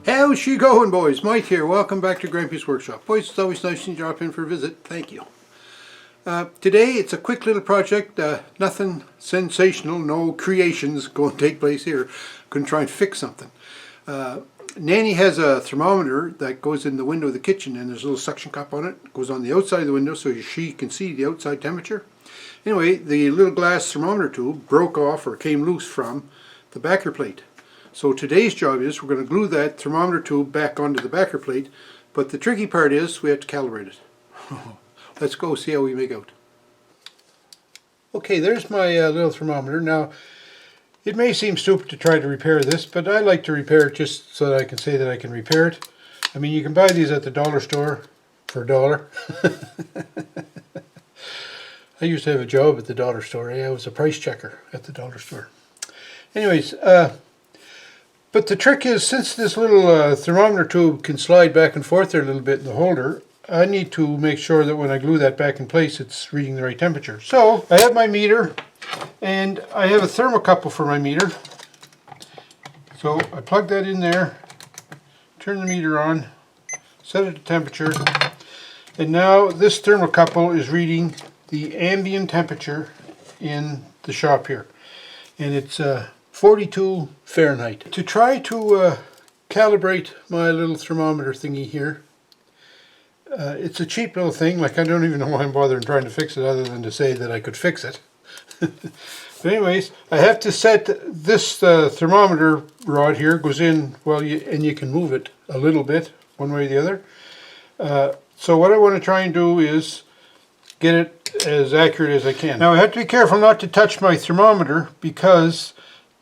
How's she going, boys? Mike here. Welcome back to Grampie's Workshop. Boys, it's always nice to drop in for a visit. Thank you. Today it's a quick little project, nothing sensational, no creations going to take place here. Going to try and fix something. Nannie has a thermometer that goes in the window of the kitchen, and there's a little suction cup on it. It goes on the outside of the window so she can see the outside temperature. Anyway, the little glass thermometer tube broke off or came loose from the backer plate. So today's job is we're going to glue that thermometer tube back onto the backer plate, but the tricky part is we have to calibrate it. Let's go see how we make out. Okay, there's my little thermometer. Now, it may seem stupid to try to repair this, but I like to repair it just so that I can say that I can repair it. I mean, you can buy these at the dollar store for $1. I used to have a job at the dollar store. I was a price checker at the dollar store. Anyways, but the trick is, since this little thermometer tube can slide back and forth there a little bit in the holder, I need to make sure that when I glue that back in place it's reading the right temperature. So I have my meter and I have a thermocouple for my meter. So I plug that in there, turn the meter on, set it to temperature, and now this thermocouple is reading the ambient temperature in the shop here. And it's 42 Fahrenheit. To try to calibrate my little thermometer thingy here, it's a cheap little thing. Like, I don't even know why I'm bothering trying to fix it other than to say that I could fix it. But anyways, I have to set this thermometer rod here, goes in, well, and you can move it a little bit one way or the other. So what I want to try and do is get it as accurate as I can. Now I have to be careful not to touch my thermometer because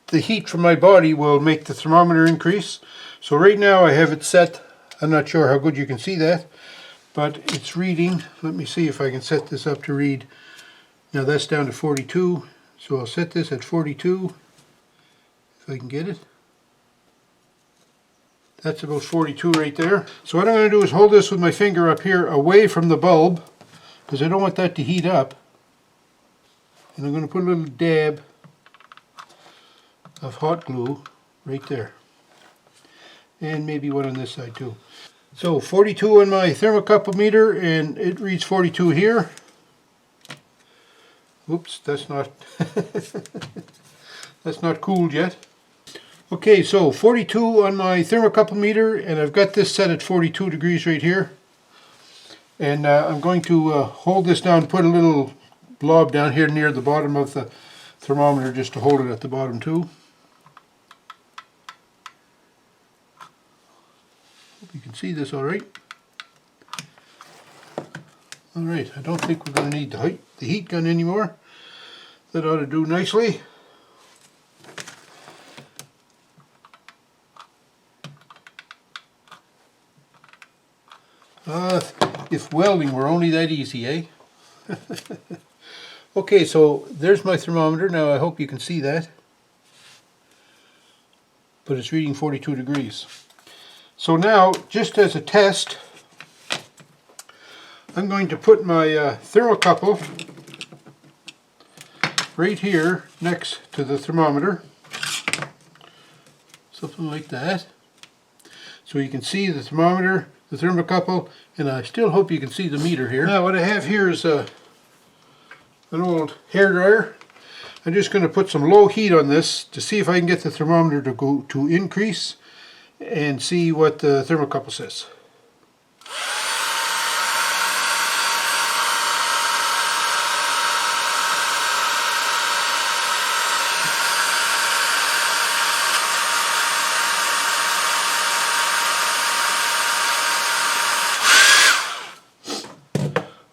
the heat from my body will make the thermometer increase. So right now I have it set, I'm not sure how good you can see that, but it's reading. Let me see if I can set this up to read. Now that's down to 42, so I'll set this at 42, if I can get it. That's about 42 right there. So what I'm going to do is hold this with my finger up here away from the bulb, because I don't want that to heat up. And I'm going to put a little dab of hot glue right there. And maybe one on this side too. So 42 on my thermocouple meter, and it reads 42 here. Oops, that's not that's not cooled yet. Okay, so 42 on my thermocouple meter, and I've got this set at 42 degrees right here. And I'm going to hold this down, put a little blob down here near the bottom of the thermometer just to hold it at the bottom too. Hope you can see this all right. All right, I don't think we're going to need the heat gun anymore. That ought to do nicely. If welding were only that easy, eh? Okay, so there's my thermometer. Now I hope you can see that. But it's reading 42 degrees. So now, just as a test, I'm going to put my thermocouple right here next to the thermometer. Something like that. So you can see the thermometer, the thermocouple, and I still hope you can see the meter here. Now what I have here is an old hairdryer. I'm just going to put some low heat on this to see if I can get the thermometer to go to increase and see what the thermocouple says.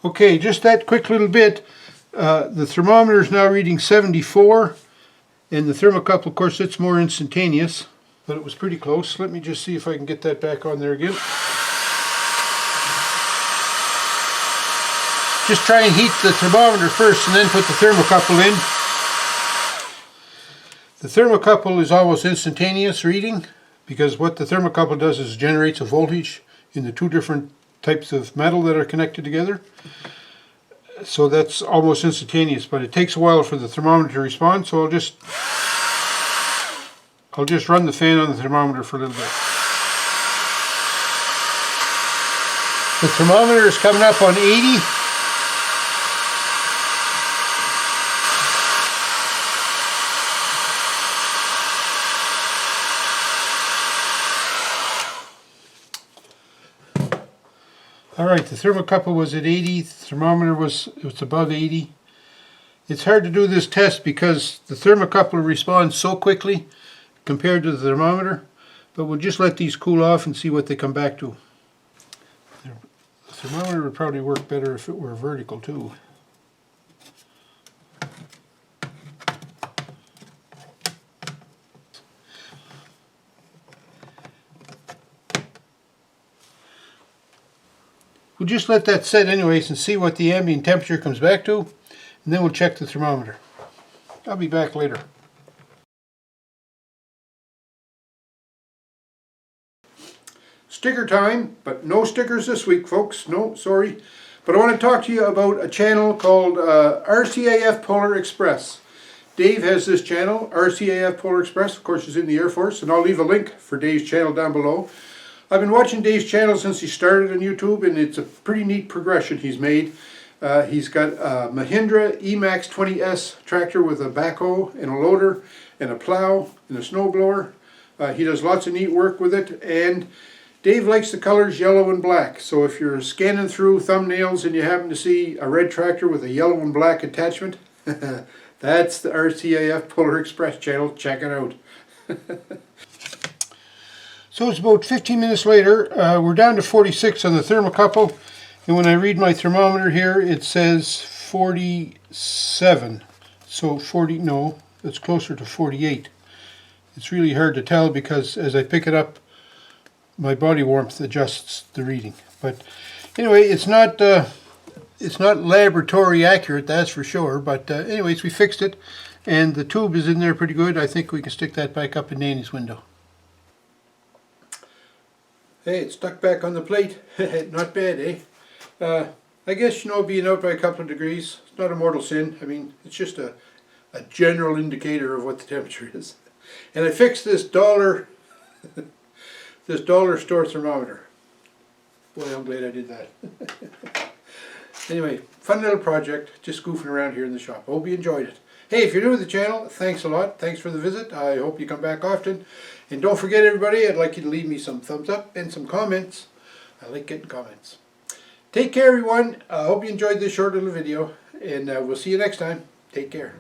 Okay, just that quick little bit. The thermometer is now reading 74, and the thermocouple, of course, it's more instantaneous, but it was pretty close. Let me just see if I can get that back on there again. Just try and heat the thermometer first and then put the thermocouple in. The thermocouple is almost instantaneous reading, because what the thermocouple does is generates a voltage in the two different types of metal that are connected together. So that's almost instantaneous, but it takes a while for the thermometer to respond, so I'll just run the fan on the thermometer for a little bit. The thermometer is coming up on 80. Alright, the thermocouple was at 80, the thermometer was above 80. It's hard to do this test because the thermocouple responds so quickly compared to the thermometer, but we'll just let these cool off and see what they come back to. The thermometer would probably work better if it were vertical too. We'll just let that set anyways and see what the ambient temperature comes back to, and then we'll check the thermometer. I'll be back later. Sticker time, but no stickers this week, folks. No, sorry. But I want to talk to you about a channel called RCAF Polar Express. Dave has this channel, RCAF Polar Express. Of course, he's in the Air Force, and I'll leave a link for Dave's channel down below. I've been watching Dave's channel since he started on YouTube, and it's a pretty neat progression he's made. He's got a Mahindra Emax 20S tractor with a backhoe and a loader and a plow and a snowblower. He does lots of neat work with it, and Dave likes the colors yellow and black. So if you're scanning through thumbnails and you happen to see a red tractor with a yellow and black attachment, that's the RCAF Polar Express channel. Check it out. So it's about 15 minutes later. We're down to 46 on the thermocouple, and when I read my thermometer here, it says 47. So 40, no, it's closer to 48. It's really hard to tell because as I pick it up, my body warmth adjusts the reading. But anyway, it's not laboratory accurate, that's for sure. But anyways, we fixed it, and the tube is in there pretty good. I think we can stick that back up in Nannie's window. Hey, it's stuck back on the plate. Not bad, eh? I guess, you know, being out by a couple of degrees, it's not a mortal sin. I mean, it's just a general indicator of what the temperature is. And I fixed this dollar store thermometer. Boy, I'm glad I did that. Anyway, fun little project, just goofing around here in the shop. Hope you enjoyed it. Hey, if you're new to the channel, thanks a lot. Thanks for the visit. I hope you come back often. And don't forget, everybody, I'd like you to leave me some thumbs up and some comments. I like getting comments. Take care, everyone. I hope you enjoyed this short little video. And we'll see you next time. Take care.